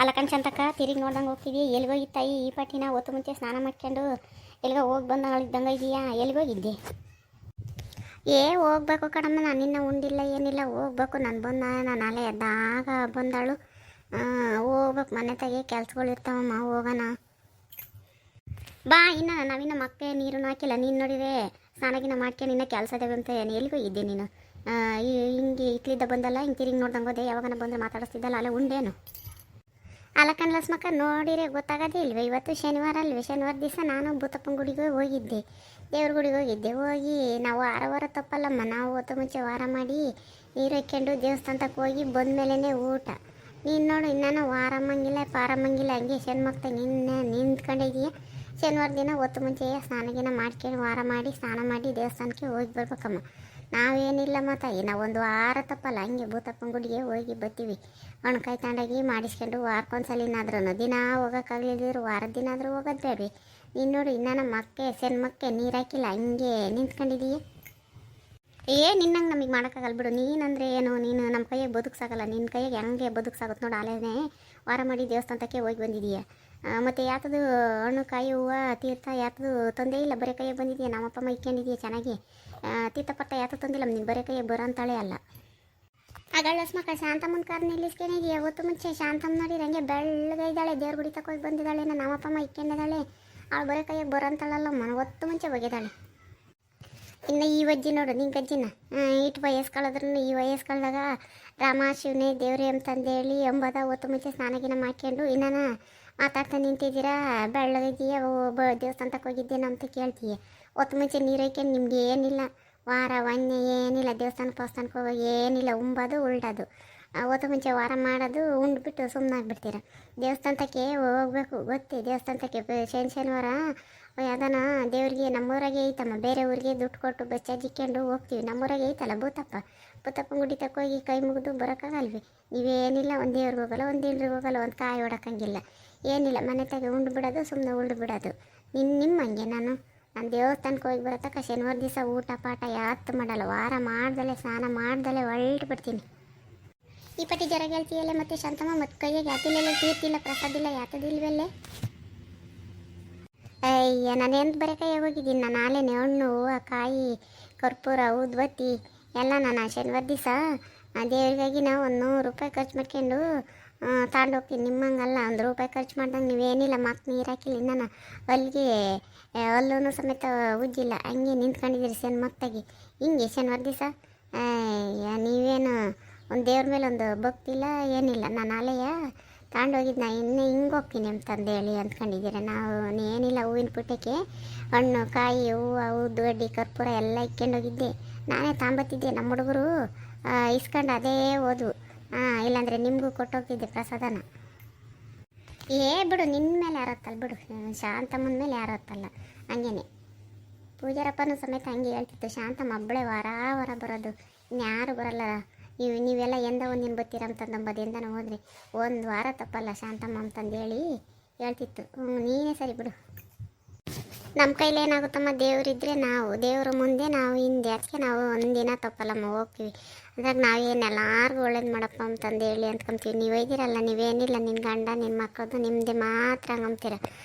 ಅಲಕಂಡ್ ಚಂತಕ್ಕ ತಿರುಗಿ ನೋಡ್ದಂಗೆ ಹೋಗ್ತಿದ್ವಿ. ಎಲ್ಲಿಗೋಗಿತ್ತು ತಾಯಿ ಈ ಪಟ್ಟಿನ ಹೊತ್ತು ಮುಂಚೆ ಸ್ನಾನ ಮಾಡ್ಕೊಂಡು ಎಲ್ಲಿಗೋ ಹೋಗಿ ಬಂದಂಗೆ ಇದೆಯಾ? ಎಲ್ಲಿಗೋಗಿದ್ದೆ? ಹೋಗ್ಬೇಕು ಕಣಮ್ಮ, ನಾನಿನ್ನ ಉಂಡಿಲ್ಲ ಏನಿಲ್ಲ, ಹೋಗ್ಬೇಕು. ನಾನು ನಾನು ಅಲೆ ಎದ್ದಾಗ ಬಂದಳು. ಹೋಗ್ಬೇಕು, ಮನೆ ತೆಗೆ ಕೆಲ್ಸಗಳು ಇರ್ತಾವಮ್ಮ, ಹೋಗೋಣ ಬಾ. ನಾವಿನ್ನ ಮಕ್ಕೆ ನೀರನ್ನು ಹಾಕಿಲ್ಲ. ನೀನು ನೋಡಿದೆ ಸ್ನಾನಗಿನ ಮಾಡ್ಕೊಂಡು ಇನ್ನು ಕೆಲಸ ಅದೇವೆ ಅಂತ ಎಲ್ಲಿಗೋಗಿದ್ದೆ ನೀನು? ಹಿಂಗೆ ಇಟ್ಲಿದ್ದ ಬಂದಲ್ಲ, ಹಿಂಗೆ ತಿರುಗಿ ನೋಡ್ದಂಗೆ ಹೋದೆ. ಯಾವಾಗನ ಬಂದರೆ ಮಾತಾಡಿಸ್ತಿದ್ದಲ್ಲ, ಅಲ್ಲ ಉಂಡೇನು? ಅಲಕನ್ ಲಸ್ಮಕ್ಕ ನೋಡಿರೆ ಗೊತ್ತಾಗೋದೇ ಇಲ್ವೇ? ಇವತ್ತು ಶನಿವಾರ ಅಲ್ವೇ? ಶನಿವಾರ ದಿವಸ ನಾನು ಭೂತಪ್ಪನ ಗುಡಿಗೆ ಹೋಗಿದ್ದೆ, ದೇವ್ರ ಗುಡಿಗೆ ಹೋಗಿದ್ದೆ. ಹೋಗಿ ನಾವು ವಾರ ತಪ್ಪಲ್ಲಮ್ಮ, ನಾವು ಹೊತ್ತು ಮುಂಚೆ ವಾರ ಮಾಡಿ ನೀರು ಹಾಕ್ಕೊಂಡು ದೇವಸ್ಥಾನಕ್ಕೆ ಹೋಗಿ ಬಂದಮೇಲೆ ಊಟ. ನೀನು ನೋಡು ಇನ್ನೂ ವಾರಮ್ಮಂಗಿಲ್ಲ ಪಾರಮ್ಮಂಗಿಲ್ಲ, ಹಂಗೆ ಶನಿಮಕ್ತ ನಿಂತ್ಕೊಂಡಿದೀಯ. ಶನಿವಾರ ದಿನ ಹೊತ್ತು ಮುಂಚೆ ಸ್ನಾನಗಿನ ಮಾಡ್ಕೊಂಡು ವಾರ ಮಾಡಿ ಸ್ನಾನ ಮಾಡಿ ದೇವಸ್ಥಾನಕ್ಕೆ ಹೋಗಿ ಬರ್ಬೇಕಮ್ಮ. ನಾವೇನಿಲ್ಲಮ್ಮ ತಾಯಿ, ನಾವೊಂದು ವಾರ ತಪ್ಪಲ್ಲ ಹಂಗೆ ಭೂತಪ್ಪನ ಗುಡಿಗೆ ಹೋಗಿ ಬರ್ತೀವಿ. ಒಣಕಾಯಿ ತಗೊಂಡೋಗಿ ಮಾಡಿಸ್ಕೊಂಡು ವಾರಕ್ಕೊಂದ್ಸಲಿನಾದ್ರೂ, ದಿನ ಹೋಗೋಕ್ಕಾಗಲಿದ್ರು ವಾರದ ದಿನ ಆದರೂ ಹೋಗೋದು ಬೇಡ್ರಿ. ನೀನು ನೋಡು ಇನ್ನೂ ಮಕ್ಕೆ ನೀರು ಹಾಕಿಲ್ಲ, ಹಂಗೆ ನಿಂತ್ಕೊಂಡಿದೀಯ. ನಿನ್ನಂಗೆ ನಮಗೆ ಮಾಡೋಕ್ಕಾಗಲ್ಲ ಬಿಡು. ನೀನಂದರೆ ಏನು, ನೀನು ನಮ್ಮ ಕೈಯಾಗೆ ಬದುಕ್ಸಾಗಲ್ಲ. ನಿನ್ನ ಕೈಯಾಗೆ ಹೆಂಗೆ ಬದುಕ್ಸಾಗುತ್ತೆ ನೋಡು. ಅಲ್ಲೇ ವಾರ ಮಾಡಿ ದೇವಸ್ಥಾನಕ್ಕೆ ಹೋಗಿ ಬಂದಿದೀಯ. ಮತ್ತು ಯಾತದು ಹಣ್ಣು ಕಾಯಿ ಹೂವು ತೀರ್ಥ ಯಾತದು ತಂದೇ ಇಲ್ಲ, ಬರೀ ಕೈಯಾಗೆ ಬಂದಿದೆಯಾ? ನಮ್ಮಪ್ಪ ಇಕ್ಕೊಂಡಿದೆಯಾ ಚೆನ್ನಾಗಿ? ತೀರ್ಥಪಟ್ಟ ಯಾತ ತಂದಿಲ್ಲ, ನೀನು ಬರೀ ಕೈಯಾಗೆ ಬರೋ ಅಂತಾಳೆ ಅಲ್ಲ. ಆಗಳಸ್ಮಕ್ಕ ಶಾಂತಮ್ಮನ ಕಾರ್ ನಿಲ್ಲಿಸ್ಕೊಂಡಿದೆಯಾ? ಹೊತ್ತು ಮುಂಚೆ ಶಾಂತಮ್ಮ ನೋಡಿ ಹಂಗೆ ಬೆಳ್ಳಗೈದಾಳೆ, ದೇವ್ರ ಗುಡಿ ತಗೋಗಿ ಬಂದಿದ್ದಾಳೆ. ನಮ್ಮಪ್ಪ ಇಕ್ಕೊಂಡಿದ್ದಾಳೆ. ಅವಳು ಬರೀ ಕೈಯಾಗೆ ಬರೋ ಅಂತಾಳಲ್ಲಮ್ಮ, ಹೊತ್ತು ಮುಂಚೆ ಹೋಗಿದ್ದಾಳೆ. ಇನ್ನು ಈ ವಜ್ಜಿ ನೋಡು, ನಿಂಗೆ ಅಜ್ಜಿನ ಇಟ್ಟು ವಯಸ್ಕಳದ್ರೂ ಈ ವಯಸ್ಕಳ್ದಾಗ ರಾಮ ಶಿವನೇ ದೇವ್ರಿ ಅಂತಂದೇಳಿ ಎಂಬದ ಹೊತ್ತು ಮುಂಚೆ ಸ್ನಾನಗಿನ ಮಾಡ್ಕೊಂಡು ಇನ್ನೂ ಮಾತಾಡ್ತಾ ನಿಂತಿದ್ದೀರಾ. ಬೆಳ್ಳಗಿದ್ದೀಯ, ದೇವಸ್ಥಾನಕ್ಕೆ ಹೋಗಿದ್ದೇನೆ ಅಂತ ಕೇಳ್ತೀಯ. ಹೊತ್ತು ಮುಂಚೆ ನೀರು ಹಾಕ್ಯಂಡು ನಿಮ್ಗೆ ಏನಿಲ್ಲ, ವಾರ ಒನ್ನೆ ಏನಿಲ್ಲ, ದೇವಸ್ಥಾನಕ್ಕೆ ಹೋಗೋ ಏನಿಲ್ಲ, ಉಂಬೋದು ಉಳ್ಡೋದು. ಹೊತ್ತು ಮುಂಚೆ ವಾರ ಮಾಡೋದು ಉಂಡ್ಬಿಟ್ಟು ಸುಮ್ಮನಾಗ್ಬಿಡ್ತೀರ. ದೇವಸ್ಥಾನಕ್ಕೆ ಹೋಗ್ಬೇಕು ಗೊತ್ತೇ? ದೇವಸ್ಥಾನಕ್ಕೆ ಶನಿವಾರ ಯಾವ್ದಾನ ದೇವ್ರಿಗೆ ನಮ್ಮೂರಾಗೆ ಐತಮ್ಮ, ಬೇರೆ ಊರಿಗೆ ದುಡ್ಡು ಕೊಟ್ಟು ಬಸ್ ಚಾರ್ಜ್ ಇಕ್ಕೊಂಡು ಹೋಗ್ತೀವಿ. ನಮ್ಮೂರಾಗೆ ಐತಲ್ಲ ಭೂತಪ್ಪನ ಗುಡಿ ಹೋಗಿ ಕೈ ಮುಗಿದು ಬರೋಕ್ಕಾಗಲ್ವಿ? ನೀವೇನಿಲ್ಲ, ಒಂದು ದೇವ್ರಿಗೆ ಹೋಗಲ್ಲ, ಒಂದು ದೇವ್ರಿಗೆ ಹೋಗಲ್ಲ, ಒಂದು ಕಾಯಿ ಹೊಡೋಕ್ಕಂಗಿಲ್ಲ, ಏನಿಲ್ಲ. ಮನೆ ತೆಗೆ ಉಂಡು ಬಿಡೋದು, ಸುಮ್ಮನೆ ಉಳ್ದು ಬಿಡೋದು. ನಿಮ್ಮಂಗೆ ನಾನು ದೇವಸ್ಥಾನಕ್ಕೆ ಹೋಗಿ ಬರೋತಕ್ಕ ಶನಿವಾರ ದಿವಸ ಊಟ ಪಾಠ ಯಾತ್ತು ಮಾಡಲ್ಲ. ವಾರ ಮಾಡ್ದಲೆ ಸ್ನಾನ ಮಾಡ್ದಲೆ ಹೊಲ್ಟು ಬಿಡ್ತೀನಿ. ಈ ಪಟ್ಟಿ ಜರ ಹೇಳ್ತೀಯಲ್ಲ ಮತ್ತೆ ಶಾಂತಮ್ಮ, ಮತ್ತು ಕೈಯಾಗೆ ಯಾತಿಲ್ಲ, ತೀರ್ತಿಲ್ಲ, ಪ್ರಸಾದಿಲ್ಲ, ಯಾತದಿಲ್ವಲ್ಲೇ? ಅಯ್ಯ, ನಾನು ಎಂತ ಬರೀ ಕೈಯಾಗ ಹೋಗಿದ್ದೀನಿ. ನಾನು ಆಲೇನೆ ಹಣ್ಣು ಹೂವು ಕಾಯಿ ಕರ್ಪೂರ ಉದ್ಬತ್ತಿ ಎಲ್ಲ ನಾನು ಶನಿವಾರ ದಿವಸ ದೇವರಿಗಾಗಿ ನಾವು ಒಂದು 100 ರೂಪಾಯಿ ಖರ್ಚು ಮಾಡ್ಕೊಂಡು ತಗೊಂಡು ಹೋಗ್ತೀನಿ. ನಿಮ್ಮಂಗಲ್ಲ 1 ರೂಪಾಯಿ ಖರ್ಚು ಮಾಡ್ದಂಗೆ ನೀವೇನಿಲ್ಲ. ನೀರು ಹಾಕಿಲ್ಲ ನಾನು ಅಲ್ಲಿಗೆ ಅಲ್ಲೂ ಸಮೇತ ಉಜ್ಜಿಲ್ಲ, ಹಂಗೆ ನಿಂತ್ಕೊಂಡಿದ್ದೀರಿ ಶನಿಮಕ್ತಾಗಿ ಹಿಂಗೆ ಶನಿವಾರ ದಿವಸ. ನೀವೇನು ಒಂದು ದೇವ್ರ ಮೇಲೆ ಒಂದು ಭಕ್ತಿಲ್ಲ ಏನಿಲ್ಲ. ನಾನು ಅಲೆಯ ತಗೊಂಡೋಗಿದ್ದು, ನಾ ಇನ್ನೂ ಹಿಂಗೆ ಹೋಗ್ತೀನಿ ಅಂತಂದೇಳಿ ಅಂದ್ಕೊಂಡಿದ್ದೀರ. ನಾವು ಏನಿಲ್ಲ, ಹೂವಿನ ಪುಟ್ಟಕ್ಕೆ ಹಣ್ಣು ಕಾಯಿ ಹೂವು ಉದ್ದುಗಡ್ಡಿ ಕರ್ಪೂರ ಎಲ್ಲ ಇಕ್ಕೊಂಡೋಗಿದ್ದೆ. ನಾನೇ ತಗೊಂಬತ್ತಿದ್ದೆ. ನಮ್ಮ ಹುಡುಗರು ಇಸ್ಕೊಂಡು ಅದೇ ಹೋದ್ವು. ಇಲ್ಲಾಂದರೆ ನಿಮಗೂ ಕೊಟ್ಟೋಗ್ತಿದ್ದೆ ಪ್ರಸಾದನ. ಬಿಡು, ನಿನ್ನ ಮೇಲೆ ಯಾರತ್ತಲ್ಲ ಬಿಡು, ಶಾಂತಮ್ಮನ ಮೇಲೆ ಯಾರತ್ತಲ್ಲ. ಹಂಗೇನೆ ಪೂಜಾರಪ್ಪನೂ ಸಮೇತ ಹಂಗೆ ಹೇಳ್ತಿತ್ತು, ಶಾಂತಮ್ಮ ಒಬ್ಬಳೇ ವಾರ ಬರೋದು, ಇನ್ಯಾರು ಬರಲ್ಲ, ನೀವೆಲ್ಲ ಎಂದ ಒಂದಿನ ಬರ್ತೀರ ಅಂತಂದಂಬದು. ಎಂದನ ಹೋದ್ರಿ ಒಂದು ವಾರ ತಪ್ಪಲ್ಲ ಶಾಂತಮ್ಮ ಅಂತಂದೇಳಿ ಹೇಳ್ತಿತ್ತು. ನೀನೇ ಸರಿ ಬಿಡು. ನಮ್ಮ ಕೈಲಿ ಏನಾಗುತ್ತಮ್ಮ, ದೇವರಿದ್ದರೆ ನಾವು ದೇವ್ರ ಮುಂದೆ ನಾವು ಹಿಂದೆ, ಅದಕ್ಕೆ ನಾವು ಒಂದಿನ ತಪ್ಪಲ್ಲಮ್ಮ ಹೋಗ್ತೀವಿ. ಅದ್ರಾಗ ನಾವೇನೆಲ್ಲಾರ್ಗೂ ಒಳ್ಳೇದು ಮಾಡಪ್ಪ ಅಂತಂದೇಳಿ ಅಂದ್ಕೊಂತೀವಿ. ನೀವು ಒಯ್ದಿರಲ್ಲ, ನೀವೇನಿಲ್ಲ, ನಿನ್ನ ಗಂಡ ನಿನ್ನ ಮಕ್ಕಳದು ನಿಮ್ಮದೇ ಮಾತ್ರ ಹಂಗಂತೀರ.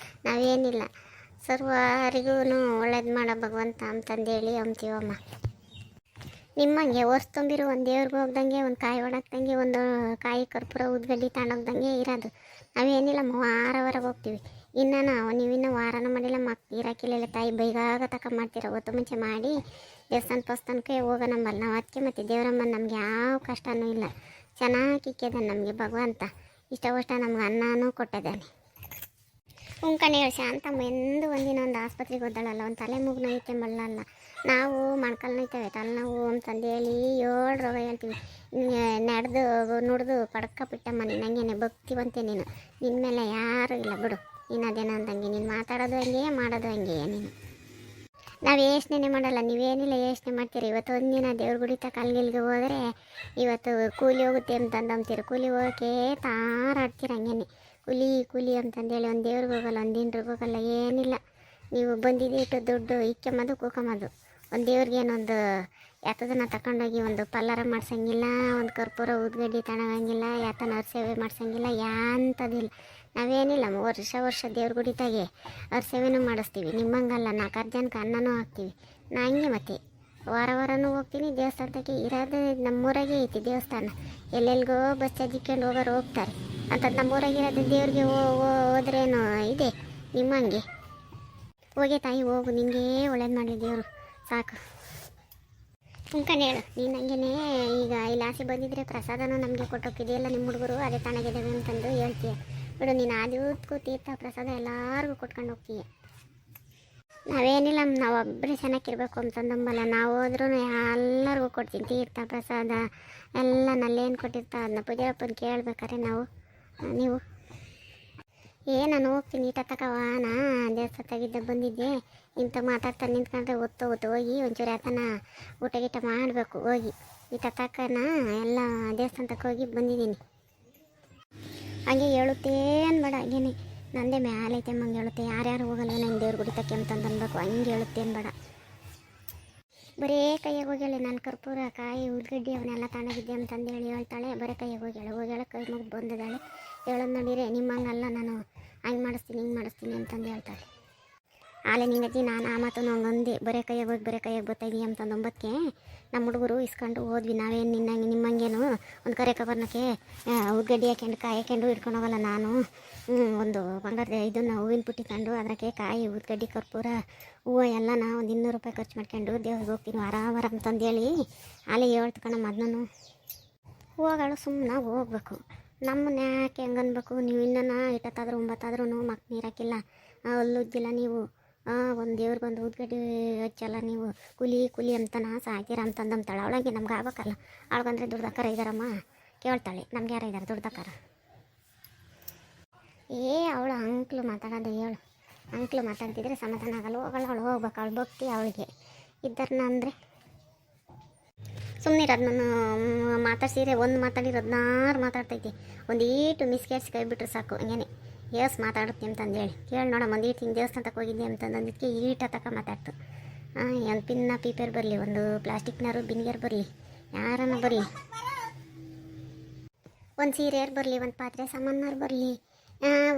ನಾವೇನಿಲ್ಲ, ಸರ್ವರಿಗೂ ಒಳ್ಳೇದು ಮಾಡೋ ಭಗವಂತ ಅಂತಂದೇಳಿ ಅಂತೀವಮ್ಮ. ನಿಮ್ಮಂಗೆ ವರ್ಷ ತುಂಬಿರು ಒಂದು ದೇವ್ರಿಗೆ ಹೋಗ್ದಂಗೆ, ಒಂದು ಕಾಯಿ ಹೊಡಕ್ದಂಗೆ, ಒಂದು ಕಾಯಿ ಕರ್ಪೂರ ಉದ್ಗಡ್ಡಿ ತಗೊಂಡೋಗ್ದಂಗೆ ಇರೋದು. ನಾವೇನಿಲ್ಲಮ್ಮ ವಾರ ಹೋಗ್ತೀವಿ. ನೀವಿನ್ನೂ ವಾರನ ಮಾಡಿಲ್ಲ, ನೀರು ಹಾಕಿಲ್ಲ, ತಾಯಿ ಬೈಗಾಗ ಮಾಡ್ತೀರ. ಹೊತ್ತು ಮುಂಚೆ ಮಾಡಿ ದೇವಸ್ಥಾನಕ್ಕೆ ಹೋಗೋಣಂಬಲ್ಲ ನಾವು. ಅದಕ್ಕೆ ಮತ್ತು ದೇವರಮ್ಮನ ನಮ್ಗೆ ಯಾವ ಕಷ್ಟನೂ ಇಲ್ಲ, ಚೆನ್ನಾಗಿ ಇಕ್ಕಿದ್ದಾನೆ ನಮಗೆ ಭಗವಂತ. ಇಷ್ಟವಷ್ಟ ನಮ್ಗೆ ಅನ್ನನೂ ಕೊಟ್ಟಿದ್ದಾನೆ. ಉಂಕಣೆ ಹೇಳಿ ಶಾಂತಮ್ಮ ಎಂದು ಒಂದಿನ ಒಂದು ಆಸ್ಪತ್ರೆಗೆ ಹೋದಳಲ್ಲ, ಒಂದು ತಲೆ ಮೂಗು ನೋಯುತ್ತೆ ಮಳ್ಳಲ್ಲ. ನಾವು ಮೊಣಕಾಲು ನೋಯ್ತೇವೆ, ತಲೆನೋವು ಅಂತಂದೇಳಿ 7 ರೋಗ ಹೇಳ್ತೀವಿ. ನಡೆದು ನುಡ್ದು ಪಡ್ಕ ಬಿಟ್ಟಮ್ಮ. ನೀನು ಹಂಗೇನೆ ಭಕ್ತಿವಂತೆ ನೀನು, ನಿನ್ನ ಮೇಲೆ ಯಾರೂ ಇಲ್ಲ ಬಿಡು. ನೀನು ಅದೇನೋ ಅಂದಂಗೆ, ನೀನು ಮಾತಾಡೋದು ಹಂಗೆ ಮಾಡೋದು ಹಂಗೆ. ನೀನು ನಾವು ಯೋಚನೆ ಮಾಡಲ್ಲ, ನೀವೇನಿಲ್ಲ ಯೋಚನೆ ಮಾಡ್ತೀರಿ. ಇವತ್ತು ಒಂದಿನ ದೇವ್ರ ಗುಡಿ ಕಲ್ಗಿಲ್ಗೆ ಹೋದರೆ ಇವತ್ತು ಕೂಲಿ ಹೋಗುತ್ತೆ ಅಂತಂದಂತೀರ. ಕೂಲಿ ಹೋಗೋಕ್ಕೆ ತಾರಾಡ್ತೀರ ಹಂಗೇನೆ, ಕೂಲಿ ಅಂತಂದೇಳಿ. ಒಂದು ದೇವ್ರಿಗೆ ಹೋಗಲ್ಲ, ಒಂದು ದಿನರಿಗೆ ಹೋಗಲ್ಲ, ಏನಿಲ್ಲ. ನೀವು ಬಂದಿದ್ದು ಇಟ್ಟು ದುಡ್ಡು ಇಕ್ಕೊಂಬೋದು ಕೂಕೊಂಬೋದು. ಒಂದು ದೇವ್ರಿಗೆ ಏನೊಂದು ಯಾತದನ್ನ ತಗೊಂಡೋಗಿ ಒಂದು ಪಲ್ಲಾರ ಮಾಡ್ಸಂಗಿಲ್ಲ, ಒಂದು ಕರ್ಪೂರ ಉದ್ಗಡ್ಡಿ ತಗೊಳಂಗಿಲ್ಲ, ಯಾತನ ಅವ್ರ ಸೇವೆ ಮಾಡ್ಸಂಗಿಲ್ಲ, ಯಾಂಥದಿಲ್ಲ. ನಾವೇನಿಲ್ಲ ವರ್ಷ ದೇವ್ರ ಗುಡಿತಾಗೆ ಅವ್ರ ಸೇವೆನೂ ಮಾಡಿಸ್ತೀವಿ. ನಿಮ್ಮಂಗಲ್ಲ 4 ಜನಕ್ಕೆ ಅನ್ನನೂ ಹಾಕ್ತೀವಿ. ನಾ ಹಂಗೆ ಮತ್ತೆ ವಾರನೂ ಹೋಗ್ತೀನಿ ದೇವಸ್ಥಾನಕ್ಕೆ. ಇರೋದು ನಮ್ಮೂರಾಗೆ ಐತಿ ದೇವಸ್ಥಾನ. ಎಲ್ಲೆಲ್ಗೋ ಬಸ್ ಚಾರ್ಜಿಕೊಂಡು ಹೋಗೋರು ಹೋಗ್ತಾರೆ ಅಂಥದ್ದು ನಮ್ಮೂರಾಗಿರೋದು ದೇವ್ರಿಗೆ ಹೋದ್ರೇನು ಇದೆ ನಿಮ್ಮಂಗೆ. ಹೋಗಿ ತಾಯಿ ಹೋಗು, ನಿನಗೆ ಒಳ್ಳೇದು ಮಾಡಲಿ ದೇವರು, ಸಾಕು. ಉಂಕಂಡು ಹೇಳು ನೀನು ಹಂಗೇನೆ. ಈಗ ಇಲ್ಲಿ ಆಸೆ ಬಂದಿದ್ರೆ ಪ್ರಸಾದನೂ ನಮಗೆ ಕೊಟ್ಟೋಗಿದೆಯಲ್ಲ ನಿಮ್ಮ ಹುಡುಗರು, ಅದೇ ತಣ್ಣಗಿದ್ದಾವೆ ಅಂತಂದು ಹೇಳ್ತೀಯ ಬಿಡು. ನೀನು ಆದಿಗೂ ತೀರ್ಥ ಪ್ರಸಾದ ಎಲ್ಲರಿಗೂ ಕೊಟ್ಕೊಂಡು ಹೋಗ್ತೀಯ. ನಾವೇನಿಲ್ಲ, ನಾವೊಬ್ಬರೇ ಚೆನ್ನಾಗಿರ್ಬೇಕು ಅಂತಂದಂಬಲ್ಲ. ನಾವು ಹೋದ್ರೂ ಎಲ್ಲರಿಗೂ ಕೊಡ್ತೀನಿ ತೀರ್ಥ ಪ್ರಸಾದ ಎಲ್ಲ. ನಲ್ಲೇನು ಕೊಟ್ಟಿರ್ತಾ ಅದನ್ನ ಪೂಜಾರಪ್ಪನ ಕೇಳ್ಬೇಕಾರೆ ನೀವು ನಾನು ಹೋಗ್ತೀನಿ ಈಟ ತಕವಾನ ದೇವಸ್ಥಾನದಾಗಿದ್ದ ಬಂದಿದ್ದೆ. ಇಂಥ ಮಾತಾಡ್ತಾ ನಿಂತ್ಕೊಂಡ್ರೆ ಒತ್ತು ಹೋಗಿ ಒಂಚೂರು ಯಾತನ ಊಟ ಗೀಟ ಮಾಡಬೇಕು. ಹೋಗಿ ಈಟ ತಕ್ಕನ ಎಲ್ಲ ದೇವಸ್ಥಾನಕ್ಕೆ ಹೋಗಿ ಬಂದಿದ್ದೀನಿ. ಹಂಗೆ ಹೇಳುತ್ತೇ ಅನ್ಬೇಡ, ಹಂಗೇನೆ ನಂದೇ ಮ್ಯಾಲೈತೆ ಮಂಗೆ ಹೇಳುತ್ತೆ. ಯಾರ್ಯಾರು ಹೋಗಲ್ಲ ನಾನು ದೇವ್ರ ಗುಡಿತಕ್ಕೆ ಅಂತಂದು ಅನ್ಬೇಕು, ಹಂಗೆ ಹೇಳುತ್ತೆ ಅನ್ಬೇಡ. ಬರೇ ಕೈಯಾಗ ಹೋಗ್ಯಾಳೆ. ನಾನು ಕರ್ಪೂರ ಕಾಯಿ ಉದ್ಗಡ್ಡಿ ಅವನ್ನೆಲ್ಲ ತಗೊಂಡಿದ್ದೆ ಅಂತಂದು ಹೇಳ್ತಾಳೆ. ಬರೀ ಕೈಯಾಗ ಹೋಗ್ಯಾಳೆ ಕೈ ಮುಗಿದು ಬಂದಿದ್ದಾಳೆ. ಹೇಳೋದು ನೋಡಿರೆ ನಿಮ್ಮಂಗಲ್ಲ, ನಾನು ಹಂಗೆ ಮಾಡಿಸ್ತೀನಿ ಹಿಂಗೆ ಮಾಡಿಸ್ತೀನಿ ಅಂತಂದು ಹೇಳ್ತಾಳೆ. ಆಲೆ ನಿಂಗಜ್ಜಿ ನಾನು ಆ ಮಾತು ನಂಗೊಂದೆ ಬರೀ ಕೈಯಾಗ ಹೋಗಿ ಬರೀ ಕೈಯಾಗ ಬರ್ತಾಯಿದ್ದೀವಿ ಅಂತಂದು 9ಕ್ಕೆ ನಮ್ಮ ಹುಡುಗರು ಇಸ್ಕೊಂಡು ಹೋದ್ವಿ. ನಾವೇನು ನಿಮ್ಮಂಗೇನು ಒಂದು ಕರೆ ಕಬರ್ನಕ್ಕೆ ಉದ್ಗಡ್ಡಿ ಹಾಕ್ಯಂಡು ಕಾಯಿ ಹಾಕ್ಯಂಡು ಹಿಡ್ಕೊಂಡು ಹೋಗಲ್ಲ. ನಾನು ಒಂದು ಬಂಗಾರದ ಇದನ್ನು ಹೂವಿನ ಪುಟ್ಟಿ ಕಂಡು ಅದಕ್ಕೆ ಕಾಯಿ ಉದ್ಗಡ್ಡಿ ಕರ್ಪೂರ ಹೂವು ಎಲ್ಲ ಒಂದು 200 ರೂಪಾಯಿ ಖರ್ಚು ಮಾಡ್ಕೊಂಡು ದೇವ್ರಿಗೆ ಹೋಗ್ತೀನಿ ವಾರ ಅಂತಂದೇಳಿ ಆಲೆ ಹೇಳ್ತಕೊಂಡು ಅದನ್ನು ಹೋಗಳು. ಸುಮ್ಮನೆ ಹೋಗ್ಬೇಕು. ನಮ್ಮನ್ನ ಯಾಕೆ ಹೆಂಗೆ ಅನ್ಬೇಕು? ನೀವು ಇನ್ನೂ 8 9 ಮಕ್ಕ ನೀರಾಕಿಲ್ಲ, ಅಲ್ಲುಜ್ಜಿಲ್ಲ ನೀವು. ಒಂದು ದೇವ್ರಿಗೆ ಒಂದು ಉದ್ಗಡ್ಡಿ ಹಚ್ಚಲ್ಲ ನೀವು. ಕುಲಿ ಅಂತನ ಸಾಕಿರ ಅಂತಂದಂತಾಳೆ. ಅವಳಂಗೆ ನಮ್ಗೆ ಆಗ್ಬೇಕಲ್ಲ. ಅವಳಿಗಂದ್ರೆ ದುಡ್ದಕ್ಕಾರ ಇದ್ದಾರಮ್ಮ ಕೇಳ್ತಾಳೆ. ನಮ್ಗೆ ಯಾರು ಇದ್ದಾರೆ ದುಡ್ದಕ್ಕಾರ? ಅವಳು ಅಂಕ್ಲು ಮಾತಾಡೋದು ಹೇಳು. ಅಂಕ್ಲು ಮಾತಾಡ್ತಿದ್ರೆ ಸಮಾಧಾನ ಆಗಲ್ಲ. ಅವಳು ಹೋಗ್ಬೇಕು. ಅವಳು ಭಕ್ತಿ ಅವಳಿಗೆ ಇದ್ದಾರನ್ನ ಅಂದರೆ ಸುಮ್ಮನೆ ಅದನ್ನು ಮಾತಾಡ್ಸಿದ್ರೆ ಒಂದು ಮಾತಾಡಿರೋದು 16 ಮಾತಾಡ್ತೈತಿ. ಒಂದು ಈಟು ಮಿಸ್ಕೇರ್ಸ್ ಕೈ ಬಿಟ್ರೆ ಸಾಕು. ಹಂಗೇನೆ ಮಾತಾಡುತ್ತೆ ಅಂತಂದೇಳಿ ಕೇಳಿ ನೋಡಮ್ಮ. ಒಂದು ಈಟಿನ ದೇವಸ್ಥಾನಕ್ಕೆ ಹೋಗಿದ್ದೆ ಅಂತಂದಕ್ಕೆ ಈಟ ತಕ ಮಾತಾಡ್ತು. ಒಂದು ಪಿನ್ನ ಪೀಪರ್ ಬರಲಿ, ಒಂದು ಪ್ಲಾಸ್ಟಿಕ್ನಾರು ಬಿನ್ಗೇರ್ ಬರಲಿ, ಯಾರನ್ನ ಬರಲಿ, ಒಂದು ಸೀರೆಯರು ಬರಲಿ, ಒಂದು ಪಾತ್ರೆ ಸಾಮಾನಾರು ಬರಲಿ,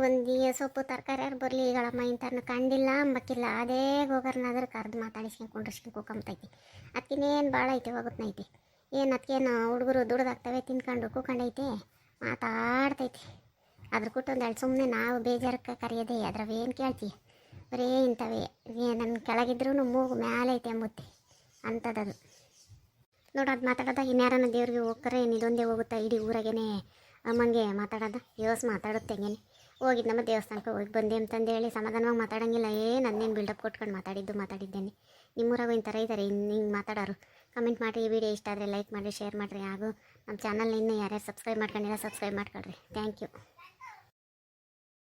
ಒಂದು ಸೊಪ್ಪು ತರಕಾರಿಯಾರು ಬರಲಿ. ಈಗಳಮ್ಮ ಇಂಥವ್ರನ್ನ ಕಂಡಿಲ್ಲ ಅಂಬಕ್ಕಿಲ್ಲ. ಅದೇ ಹೋಗೋರ್ನಾದ್ರೂ ಕರೆದು ಮಾತಾಡಿಸ್ಕೊಂಡು ಕುಂಡ್ರಿಸ್ಕೊಂಡು ಕೂಕಂಬತೈತಿ. ಅದಕ್ಕಿನ್ನೇನು ಭಾಳ ಐತೆ ಹೋಗುತ್ತೈತಿ. ಅದಕ್ಕೇನು ಹುಡುಗರು ದುಡ್ದಾಗ್ತವೆ ತಿನ್ಕೊಂಡು ಕೂಕೊಂಡೈತೆ ಮಾತಾಡ್ತೈತಿ. ಅದ್ರ ಕೊಟ್ಟೊಂದು ಎರಡು ಸುಮ್ಮನೆ ನಾವು ಬೇಜಾರಕ್ಕೆ ಕರೆಯೋದೇ. ಅದ್ರವೇನು ಕೇಳ್ತೀವಿ? ಬರೀ ಇಂಥವೇ. ನನ್ನ ಕೆಳಗಿದ್ರೂ ಮೂಗು ಮ್ಯಾಲೆ ಐತೆ ಎಂಬುತ್ತೆ ಅಂಥದ್ದು. ನೋಡು ಅದು ಮಾತಾಡೋದ. ಇನ್ಯಾರನ್ನ ದೇವ್ರಿಗೆ ಹೋಗ್ತಾರೆ ಇದೊಂದೇ ಹೋಗುತ್ತಾ ಇಡೀ ಊರಾಗೇನೆ ಅಮ್ಮಂಗೆ ಮಾತಾಡೋದ? ಮಾತಾಡುತ್ತೆ ಹಂಗೇನೆ. ಹೋಗಿದ್ದು ನಮ್ಮ ದೇವಸ್ಥಾನಕ್ಕೆ ಹೋಗಿ ಬಂದೆ ಅಂತಂದೇಳಿ ಸಮಾಧಾನವಾಗಿ ಮಾತಾಡೋಂಗಿಲ್ಲ. ನನ್ನೇನು ಬಿಲ್ಡಪ್ ಕೊಟ್ಕೊಂಡು ಮಾತಾಡಿದ್ದೇನೆ. ನಿಮ್ಮೂರಾಗೂ ಇಂಥರ ಇದ್ದಾರೆ ಹಿಂಗೆ ಮಾತಾಡೋರು. ಕಮೆಂಟ್ ಮಾಡಿರಿ. ಈ ವಿಡಿಯೋ ಇಷ್ಟ ಆದರೆ ಲೈಕ್ ಮಾಡಿರಿ, ಶೇರ್ ಮಾಡಿರಿ. ಹಾಗೂ ನಮ್ಮ ಚಾನಲ್ನ ಇನ್ನೂ ಯಾರ್ಯಾರು ಸಬ್ಸ್ಕ್ರೈಬ್ ಮಾಡ್ಕೊಂಡಿಲ್ಲ ಸಬ್ಸ್ಕ್ರೈಬ್ ಮಾಡ್ಕೊಳ್ರಿ. Thank you.